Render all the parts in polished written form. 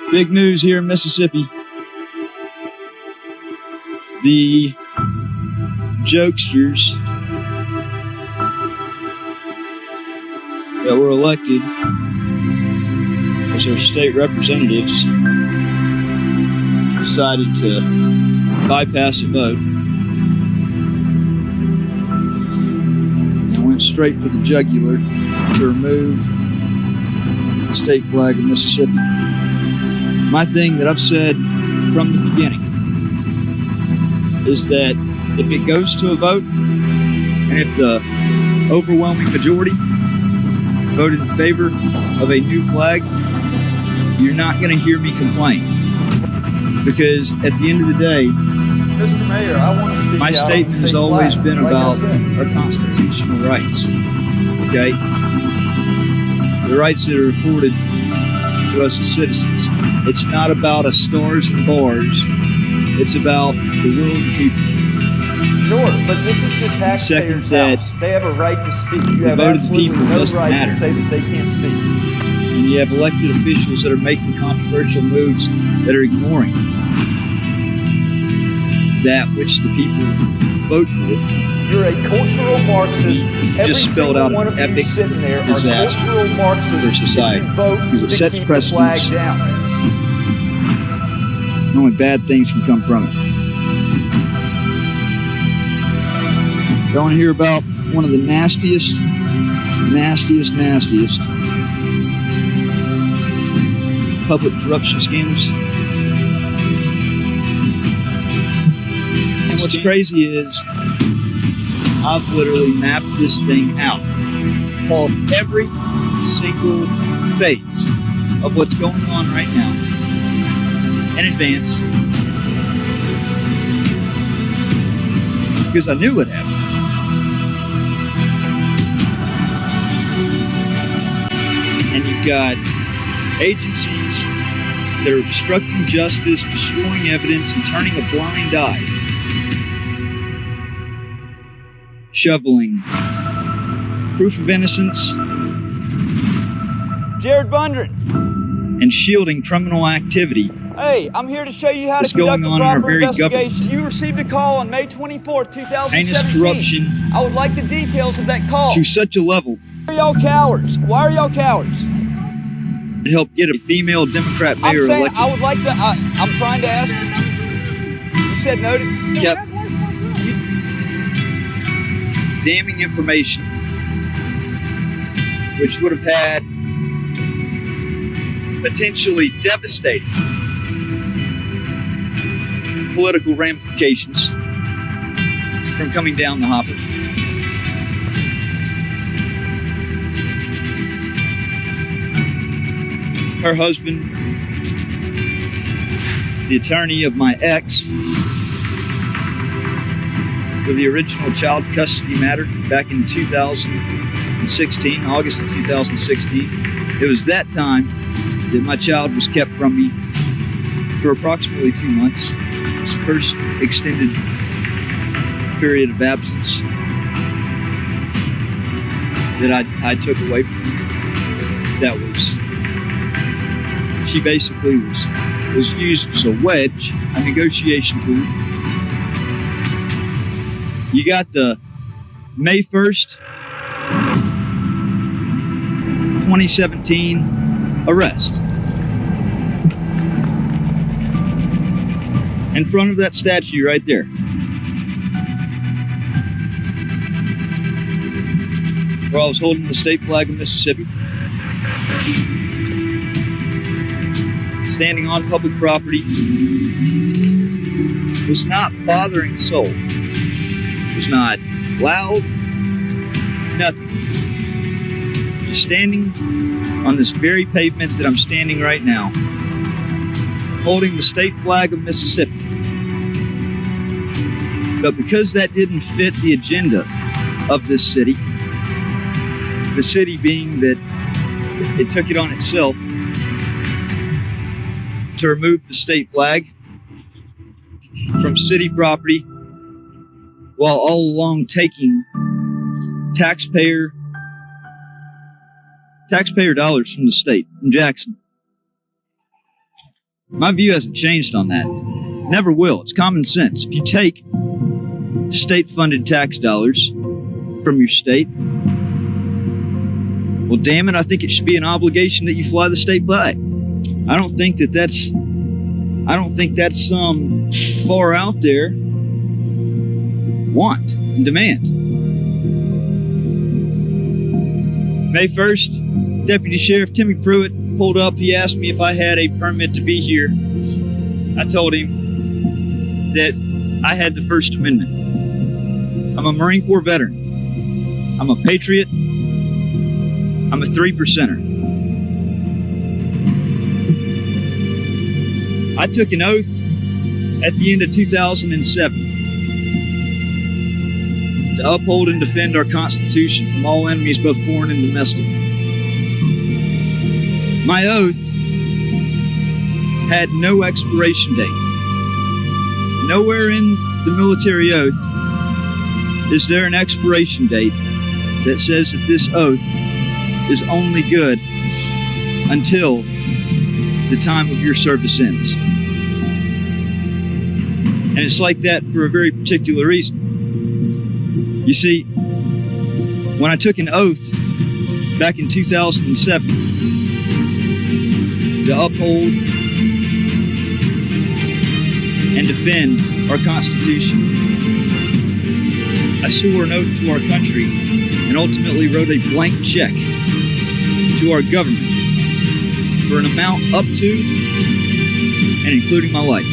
Big news here in Mississippi. The jokesters that were elected as our state representatives decided to bypass a vote and went straight for the jugular to remove the state flag of Mississippi. My thing that I've said from the beginning is that if it goes to a vote, and if the overwhelming majority voted in favor of a new flag, you're not going to hear me complain. Because at the end of the day, Mr. Mayor, I want to speak my statement has always been about our constitutional rights. Okay? The rights that are afforded to us as citizens. It's not about us stars and bars. It's about the will of the people. Sure, but this is the taxpayers' house. They have a right to speak. You have absolutely no right to say that they can't speak. And you have elected officials that are making controversial moves that are ignoring that which the people vote for. You're a cultural Marxist. Every just spelled out one an of you epic sitting there are disaster cultural Marxists for society. who vote because it to sets keep the flag precedents. down. Only bad things can come from it. You want to hear about one of the nastiest public corruption scandals? And what's crazy is I've literally mapped this thing out, called every single phase of what's going on right now in advance, because I knew it happened. And you've got agencies that are obstructing justice, destroying evidence, and turning a blind eye, shoveling proof of innocence, Jared Bundren, and shielding criminal activity. Hey, I'm here to show you how to conduct a proper investigation. You received a call on May 24th, 2017. Heinous corruption. I would like the details of that call. To such a level. Why are y'all cowards? Why are y'all cowards? To help get a female Democrat mayor elected. elected. I would like to, I'm trying to ask. You said noted? Yep. Damning information, which would have had potentially devastating political ramifications from coming down the hopper. Her husband, the attorney of my ex, for the original child custody matter back in 2016, August of 2016. It was that time that my child was kept from me for approximately 2 months. It was the first extended period of absence that I took away from her. That was, she basically was used as a wedge, a negotiation tool. You got the May 1st, 2017 arrest. In front of that statue right there. Where I was holding the state flag of Mississippi. Standing on public property. Was not bothering a soul. Was not loud, nothing. Just standing on this very pavement that I'm standing right now, holding the state flag of Mississippi. But because that didn't fit the agenda of this city, the city being that it took it on itself to remove the state flag from city property, while all along taking taxpayer dollars from the state, from Jackson. My view hasn't changed on that. Never will. It's common sense. If you take state-funded tax dollars from your state, well, damn it, I think it should be an obligation that you fly the state flag. I don't think that's some far out there want and demand. May 1st, Deputy Sheriff Timmy Pruitt pulled up. He asked me if I had a permit to be here. I told him that I had the First Amendment. I'm a Marine Corps veteran. I'm a patriot. I'm a 3%er. I took an oath at the end of 2007 to uphold and defend our Constitution from all enemies, both foreign and domestic. My oath had no expiration date. Nowhere in the military oath is there an expiration date that says that this oath is only good until the time of your service ends. And it's like that for a very particular reason. You see, when I took an oath back in 2007 to uphold and defend our Constitution, I swore an oath to our country and ultimately wrote a blank check to our government for an amount up to and including my life.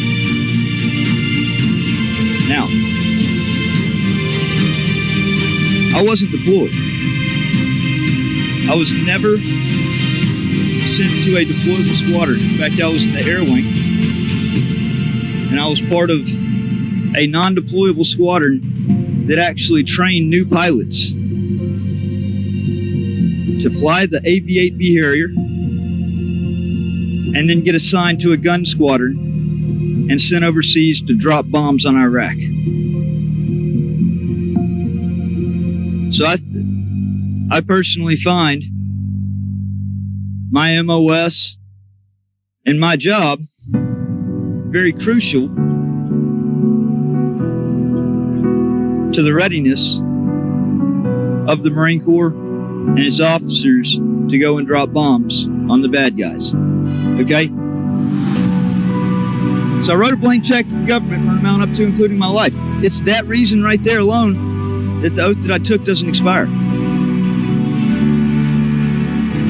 Now, I wasn't deployed. I was never sent to a deployable squadron. In fact, I was in the air wing, and I was part of a non-deployable squadron that actually trained new pilots to fly the AV-8B Harrier and then get assigned to a gun squadron and sent overseas to drop bombs on Iraq. So I personally find my MOS and my job very crucial to the readiness of the Marine Corps and its officers to go and drop bombs on the bad guys. Okay? So I wrote a blank check to the government for an amount up to including my life. It's that reason right there alone that the oath that I took doesn't expire.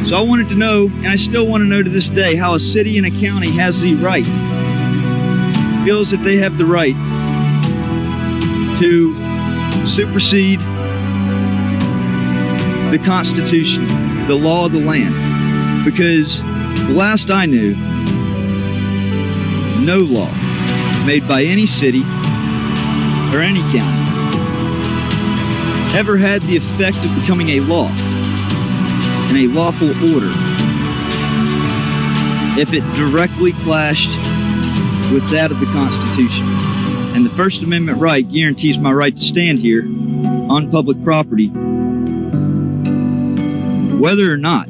So I wanted to know, and I still want to know to this day, how a city and a county has the right, feels that they have the right to supersede the Constitution, the law of the land. Because the last I knew, no law made by any city or any county ever had the effect of becoming a law and a lawful order if it directly clashed with that of the Constitution. And the First Amendment right guarantees my right to stand here on public property, whether or not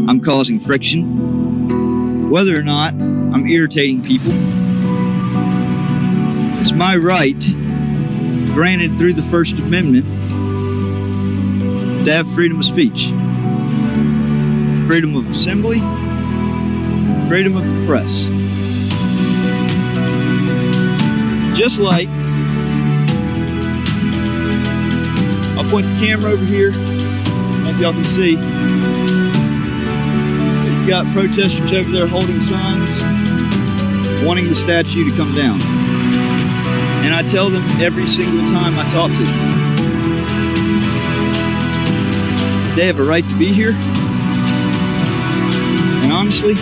I'm causing friction, whether or not I'm irritating people. It's my right, granted through the First Amendment, to have freedom of speech, freedom of assembly, freedom of the press. Just like, I'll point the camera over here, like y'all can see. We've got protesters over there holding signs, wanting the statue to come down. And I tell them every single time I talk to them, they have a right to be here. And honestly,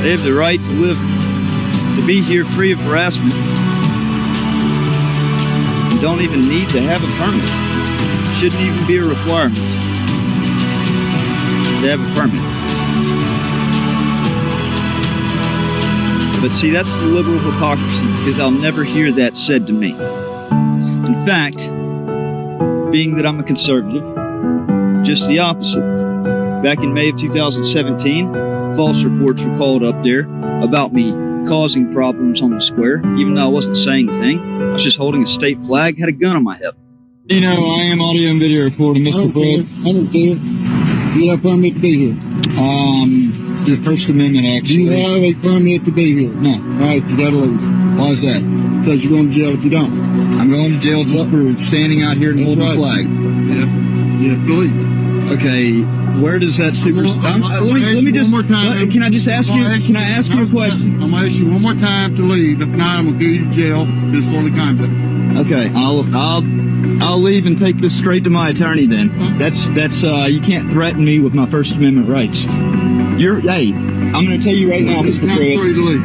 they have the right to live, to be here free of harassment, and don't even need to have a permit. Shouldn't even be a requirement to have a permit. But see, that's the liberal hypocrisy, because I'll never hear that said to me. In fact, being that I'm a conservative, just the opposite. Back in May of 2017, false reports were called up there about me causing problems on the square, even though I wasn't saying anything. I was just holding a state flag, had a gun on my hip. You know, I am audio and video recording, Mr. Brett. I don't care. You have a permit to be here. The First Amendment, actually. You have a permit to be here. No. Alright, you gotta leave. Why is that? Because you're going to jail if you don't. I'm going to jail just for standing out here and holding the flag. Yeah. You have to leave. Okay, where does that super... let me just... Can I just ask you... Can I ask you a question? I'm going to ask you one more time to leave. If not, I'm going to get you to jail disorderly conduct. Okay, I'll leave and take this straight to my attorney then. That's you can't threaten me with my First Amendment rights. Hey, I'm gonna tell you right now, Mr. Pruitt. For you to leave.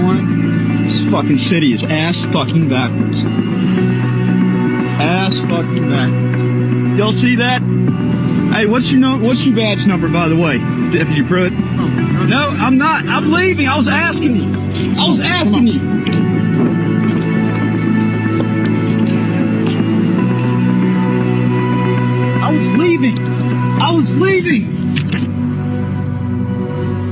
One. This fucking city is ass fucking backwards. Ass fucking backwards. Y'all see that? Hey, what's your badge number, by the way, Deputy Pruitt? No, I'm not. I'm leaving. I was asking you. I was asking you. I was leaving!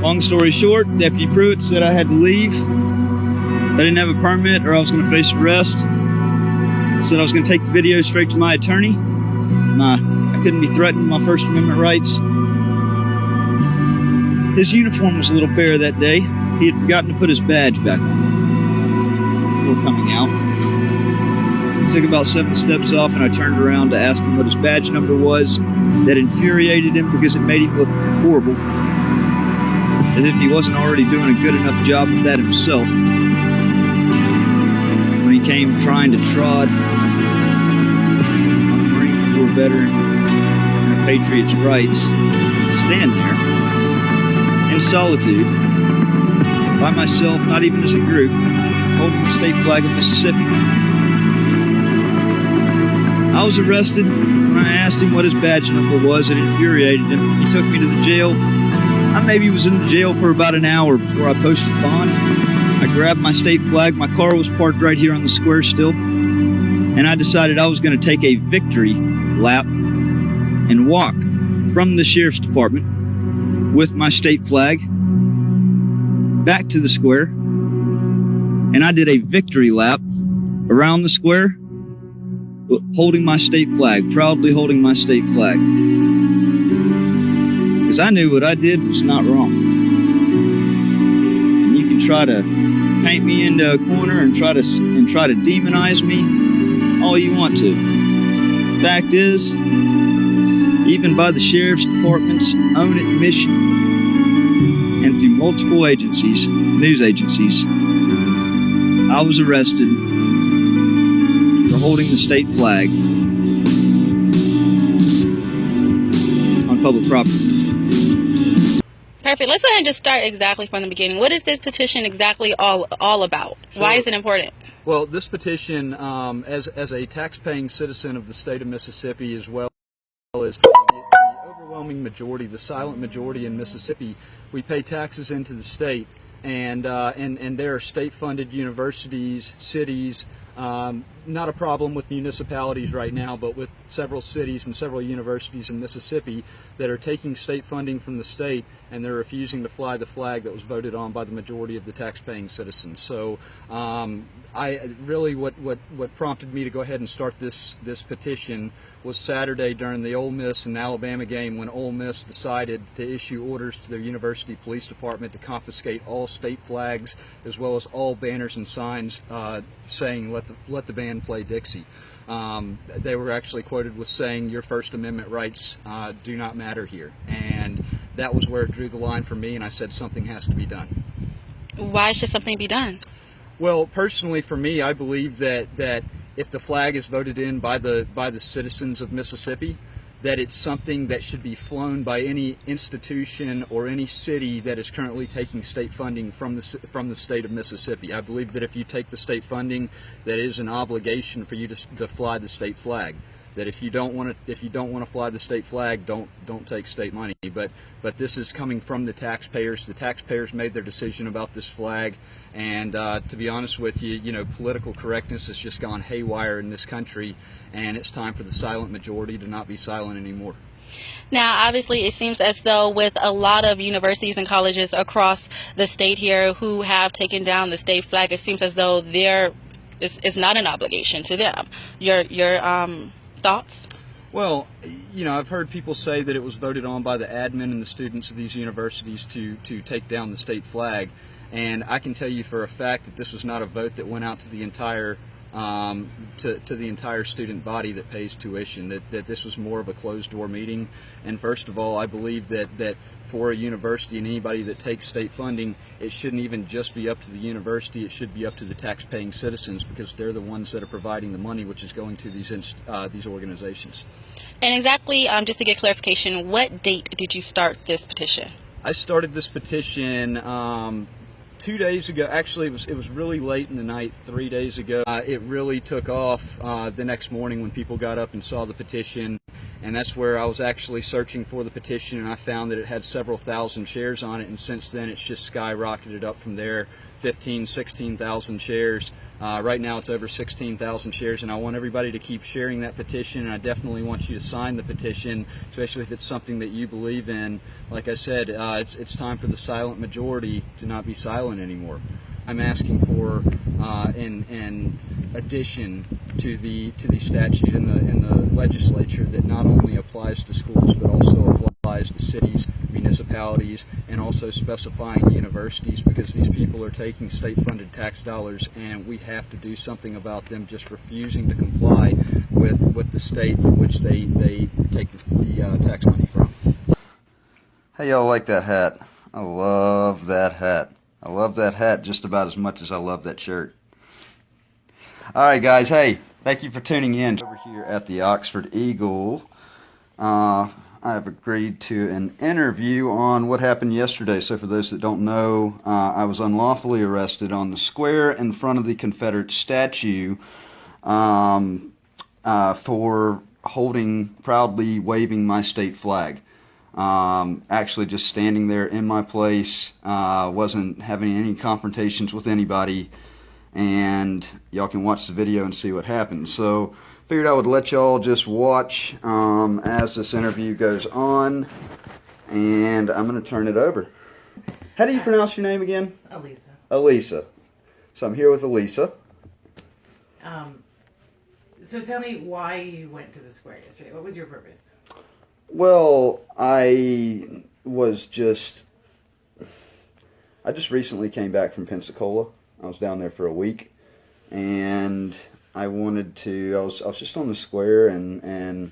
Long story short, Deputy Pruitt said I had to leave. I didn't have a permit or I was going to face arrest. I said I was going to take the video straight to my attorney. I couldn't be threatened with my First Amendment rights. His uniform was a little bare that day. He had forgotten to put his badge back on before coming out. He took about 7 steps off and I turned around to ask him what his badge number was. That infuriated him because it made him look horrible. As if he wasn't already doing a good enough job of that himself. When he came trying to trod on a Marine Corps veteran and a patriot's rights, stand there in solitude, by myself, not even as a group, holding the state flag of Mississippi. I was arrested. When I asked him what his badge number was, it infuriated him. He took me to the jail. I maybe was in the jail for about an hour before I posted bond. I grabbed my state flag. My car was parked right here on the square still. And I decided I was going to take a victory lap and walk from the sheriff's department with my state flag back to the square. And I did a victory lap around the square, holding my state flag, proudly holding my state flag. Because I knew what I did was not wrong. And you can try to paint me into a corner and try to demonize me all you want to. Fact is, even by the sheriff's department's own admission and through multiple agencies, news agencies, I was arrested for holding the state flag on public property. Perfect. Let's go ahead and just start exactly from the beginning. What is this petition exactly all about? Sure. Why is it important? Well, this petition, as a tax-paying citizen of the state of Mississippi, as well as the overwhelming majority, the silent majority in Mississippi, we pay taxes into the state, and there are state-funded universities, cities. Not a problem with municipalities right now, but with several cities and several universities in Mississippi that are taking state funding from the state and they're refusing to fly the flag that was voted on by the majority of the tax-paying citizens. So I really what prompted me to go ahead and start this petition was Saturday during the Ole Miss and Alabama game, when Ole Miss decided to issue orders to their university police department to confiscate all state flags as well as all banners and signs saying let the band play Dixie. They were actually quoted with saying your First Amendment rights do not matter here, and that was where it drew the line for me, and I said something has to be done. Why should something be done? Well, personally for me, I believe that if the flag is voted in by the citizens of Mississippi, that it's something that should be flown by any institution or any city that is currently taking state funding from the state of Mississippi. I believe that if you take the state funding, that is an obligation for you to fly the state flag. That if you don't want to fly the state flag, don't take state money. But this is coming from the taxpayers. The taxpayers made their decision about this flag, and to be honest with you, political correctness has just gone haywire in this country, and it's time for the silent majority to not be silent anymore. Now, obviously, it seems as though with a lot of universities and colleges across the state here who have taken down the state flag, it seems as though it's not an obligation to them. Your thoughts? Well, you know, I've heard people say that it was voted on by the admin and the students of these universities to take down the state flag, and I can tell you for a fact that this was not a vote that went out to the entire to the entire student body that pays tuition. That this was more of a closed-door meeting. And first of all, I believe that for a university and anybody that takes state funding, it shouldn't even just be up to the university. It should be up to the tax-paying citizens, because they're the ones that are providing the money, which is going to these organizations. And exactly, just to get clarification, what date did you start this petition? I started this petition 2 days ago. Actually, it was really late in the night, 3 days ago. It really took off the next morning when people got up and saw the petition, and that's where I was actually searching for the petition, and I found that it had several thousand shares on it, and since then it's just skyrocketed up from there. 15, 16,000 shares. Right now it's over 16,000 shares, and I want everybody to keep sharing that petition, and I definitely want you to sign the petition, especially if it's something that you believe in. Like I said, it's time for the silent majority to not be silent anymore. I'm asking for an addition to the statute in the legislature that not only applies to schools but also applies to cities, municipalities, and also specifying universities, because these people are taking state-funded tax dollars, and we have to do something about them just refusing to comply with the state from which they take the tax money from. Hey, y'all like that hat? I love that hat. I love that hat just about as much as I love that shirt. Alright guys, hey, thank you for tuning in. Over here at the Oxford Eagle, I have agreed to an interview on what happened yesterday. So for those that don't know, I was unlawfully arrested on the square in front of the Confederate statue for proudly waving my state flag. Actually just standing there in my place, wasn't having any confrontations with anybody, and y'all can watch the video and see what happened. So figured I would let y'all just watch as this interview goes on, and I'm going to turn it over. How do you pronounce your name again? Elisa. Elisa. So I'm here with Elisa. So tell me why you went to the square yesterday. What was your purpose? Well, I just recently came back from Pensacola. I was down there for a week, and I wanted to, I was just on the square, and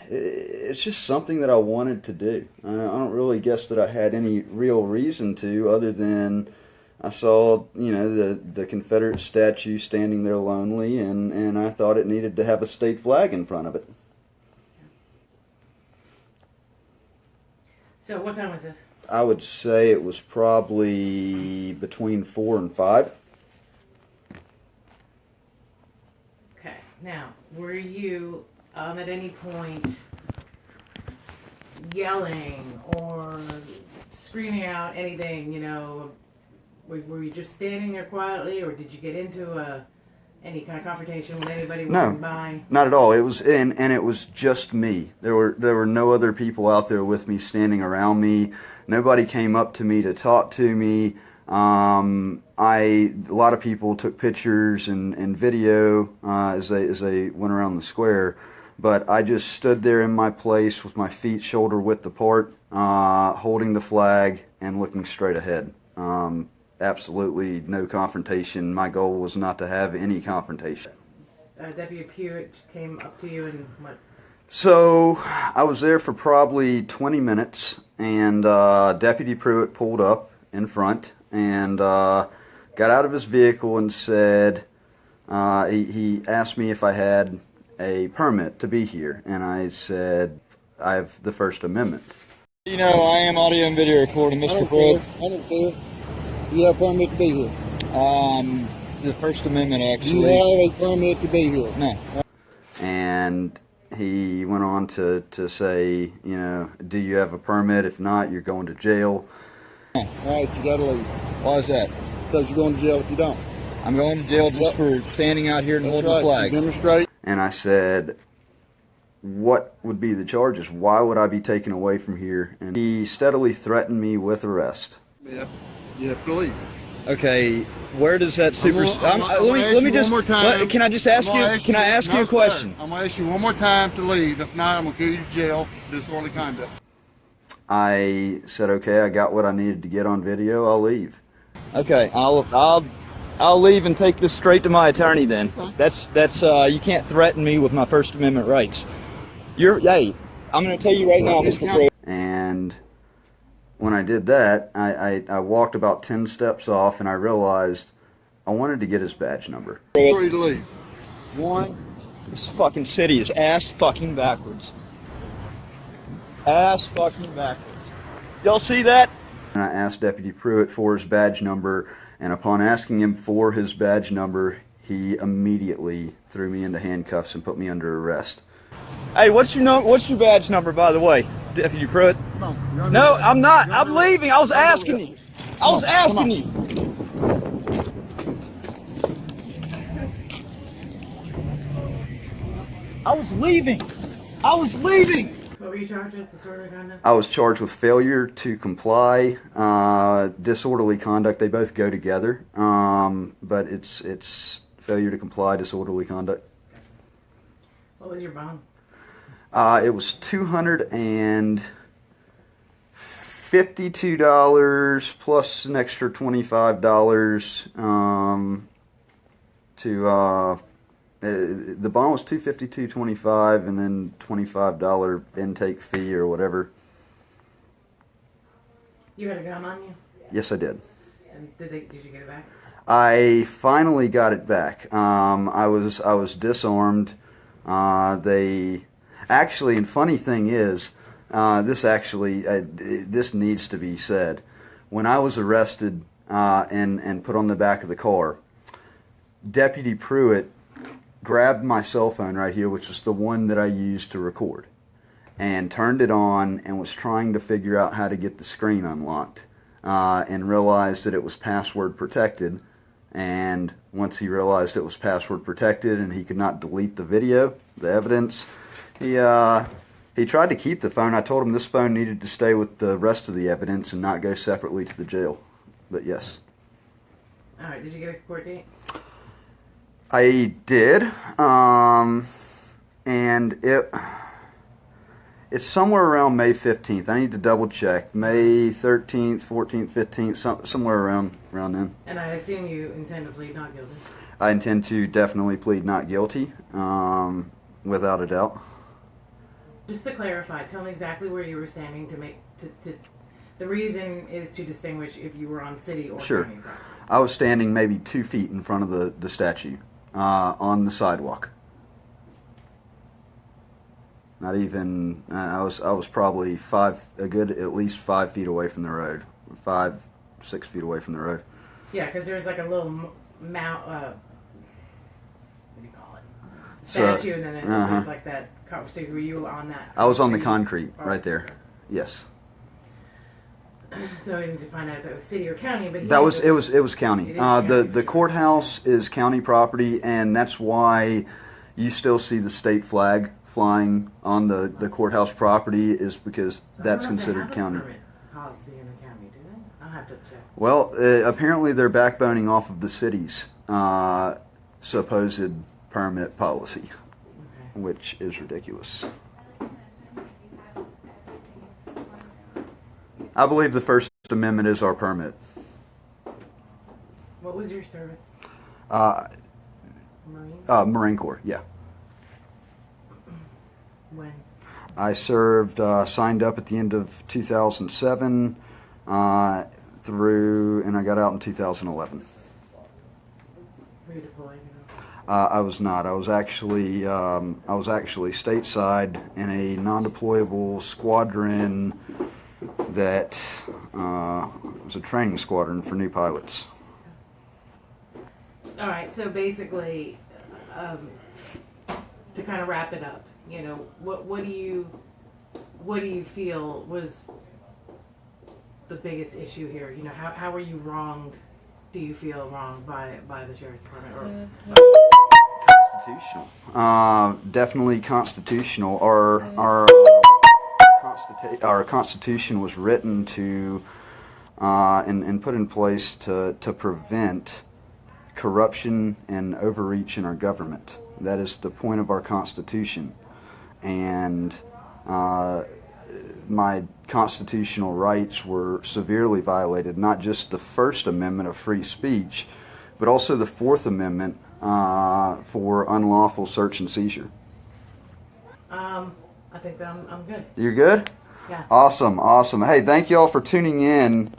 it's just something that I wanted to do. I don't really guess that I had any real reason to, other than I saw, you know, the Confederate statue standing there lonely, and I thought it needed to have a state flag in front of it. So what time was this? I would say it was probably between 4 and 5. Okay. Now, were you at any point yelling or screaming out anything, you know? Were you just standing there quietly, or did you get into any kind of confrontation when anybody was walking by? No, not at all. It was and it was just me. There were no other people out there with me, standing around me. Nobody came up to me to talk to me. A lot of people took pictures and video as they went around the square, but I just stood there in my place with my feet shoulder width apart, holding the flag and looking straight ahead. Absolutely no confrontation. My goal was not to have any confrontation. Deputy Pewitt came up to you and what? So I was there for probably 20 minutes, and Deputy Pruitt pulled up in front and got out of his vehicle and said, he asked me if I had a permit to be here, and I said, I have the First Amendment. You know, I am audio and video recording, Mr. Pruitt. I don't care. You have a permit to be here. The First Amendment, actually. You have a permit to be here. No. And he went on to say, you know, do you have a permit? If not, you're going to jail. All right, you gotta leave. Why is that? Because you're going to jail if you don't. I'm going to jail just for standing out here and holding the flag. You demonstrate. And I said, what would be the charges? Why would I be taken away from here? And he steadily threatened me with arrest. Yep. You have to leave. Okay, where does that super? Let me just. Can I just ask you? Can I ask you a question? I'm gonna ask you one more time to leave. If not, I'm gonna kill you to jail. Disorderly conduct. I said, okay, I got what I needed to get on video. I'll leave. Okay, I'll leave and take this straight to my attorney then. That's you can't threaten me with my First Amendment rights. Hey, I'm going to tell you right now, Mr. Pruitt. And when I did that, I walked about 10 steps off, and I realized I wanted to get his badge number. Free to leave. One. This fucking city is ass fucking backwards. Ass fucking backwards. Y'all see that? And I asked Deputy Pruitt for his badge number, and upon asking him for his badge number, he immediately threw me into handcuffs and put me under arrest. Hey, what's your badge number, by the way, Deputy Pruitt? No, I'm not. I'm leaving. I was asking you. I was asking you. I was leaving. I was leaving. What were you charged with? Disorderly conduct? I was charged with failure to comply, disorderly conduct. They both go together, but it's failure to comply, disorderly conduct. What was your bond? It was $252 plus an extra $25 the bond was $252.25 and then $25 intake fee or whatever. You had a gun on you? Yes, I did. And did you get it back? I finally got it back. I was disarmed. They actually, and funny thing is, this needs to be said. When I was arrested and put on the back of the car, Deputy Pruitt grabbed my cell phone right here, which was the one that I used to record, and turned it on and was trying to figure out how to get the screen unlocked, and realized that it was password protected. And once he realized it was password protected and he could not delete the video, the evidence, he tried to keep the phone. I told him this phone needed to stay with the rest of the evidence and not go separately to the jail. But yes. All right. Did you get a court date? I did, and it's somewhere around May 15th. I need to double check. May 13th, 14th, 15th, somewhere around then. And I assume you intend to plead not guilty? I intend to definitely plead not guilty, without a doubt. Just to clarify, tell me exactly where you were standing the reason is to distinguish if you were on city or Sure. county property. I was standing maybe 2 feet in front of the statue, on the sidewalk. Not even. I was probably at least 5 feet away from the road, 5, 6 feet away from the road. Yeah, because there's like a little mount. What do you call it? So, Statue, and then there's like that. So were you on that? I was on the concrete right there. Yes. So we need to find out if it was city or county, but it was county. The courthouse is county property, and that's why you still see the state flag flying on the courthouse property, is because that's considered county. Permit policy in the county, do they? I'll have to check. Well, apparently they're backboning off of the city's supposed permit policy, which is ridiculous. I believe the First Amendment is our permit. What was your service? Marine Corps, yeah. When? I served, signed up at the end of 2007 and I got out in 2011. Were you deployed? I was not. I was actually stateside in a non-deployable squadron that was a training squadron for new pilots. All right. So basically, to kind of wrap it up, what do you feel was the biggest issue here? How were you wronged? Do you feel wronged by the sheriff's department? Or Constitutional. Definitely constitutional. Our Constitution was written to and put in place to prevent corruption and overreach in our government. That is the point of our Constitution. And my constitutional rights were severely violated, not just the First Amendment of free speech, but also the Fourth Amendment for unlawful search and seizure. I think that I'm good. You're good? Yeah. Awesome, awesome. Hey, thank y'all for tuning in.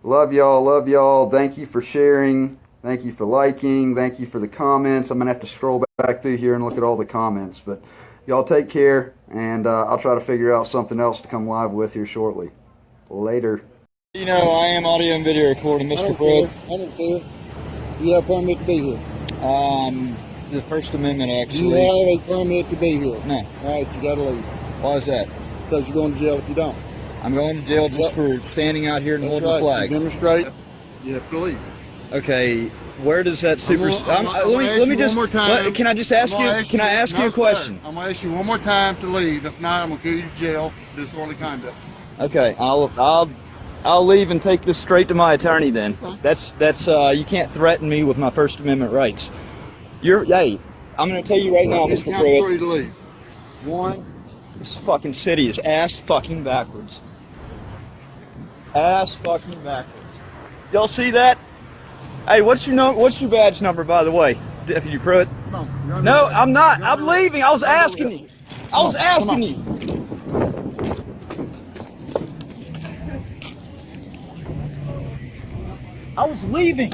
Love y'all, love y'all. Thank you for sharing. Thank you for liking. Thank you for the comments. I'm going to have to scroll back through here and look at all the comments. But y'all take care, and I'll try to figure out something else to come live with here shortly. Later. You know, I am audio and video recording, Mr. Pruitt. I don't care. You have a permit to be here. The First Amendment, You actually. have a permit to be here. No. All right, you got to leave. Why is that? Because you're going to jail if you don't. I'm going to jail just for standing out here and That's holding right. the flag. You demonstrate, you have to leave. Okay, where does that super? Let me just. Can I just ask you? Can I ask you a question? I'm going to ask you one more time to leave. If not, I'm going to carry you to jail. Disorderly conduct. Okay, I'll leave and take this straight to my attorney then. That's you can't threaten me with my First Amendment rights. Hey, I'm going to tell you right now, It's Mr. time for you Pruitt. to leave. One. This fucking city is ass fucking backwards. Ass fucking backwards. Y'all see that? Hey, what's your badge number, by the way, Deputy Pruitt? No, I'm not. I'm leaving. I was asking you. I was asking you. I was leaving.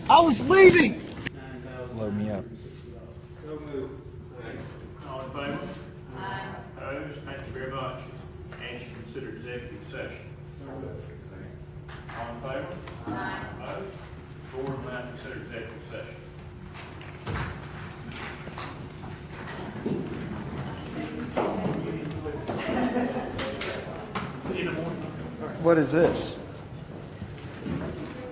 I was leaving. Load me up. All in favor? Aye. Opposed? Thank you very much. And you consider executive session. All in favor? Aye. Opposed? Board will now consider executive session. See you in the morning. What is this?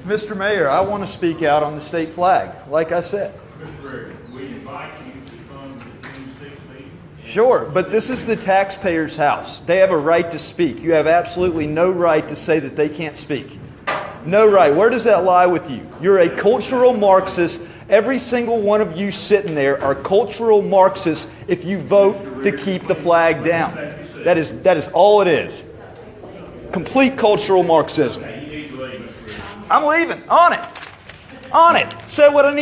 Mr. Mayor, I want to speak out on the state flag, like I said. Mr. Gregory, we invite you to come to the June 6th meeting. Sure, but this is the taxpayers' house. They have a right to speak. You have absolutely no right to say that they can't speak. No right. Where does that lie with you? You're a cultural Marxist. Every single one of you sitting there are cultural Marxists if you vote to keep the flag down. That is all it is. Complete cultural Marxism. I'm leaving. On it. On it. Say what I need.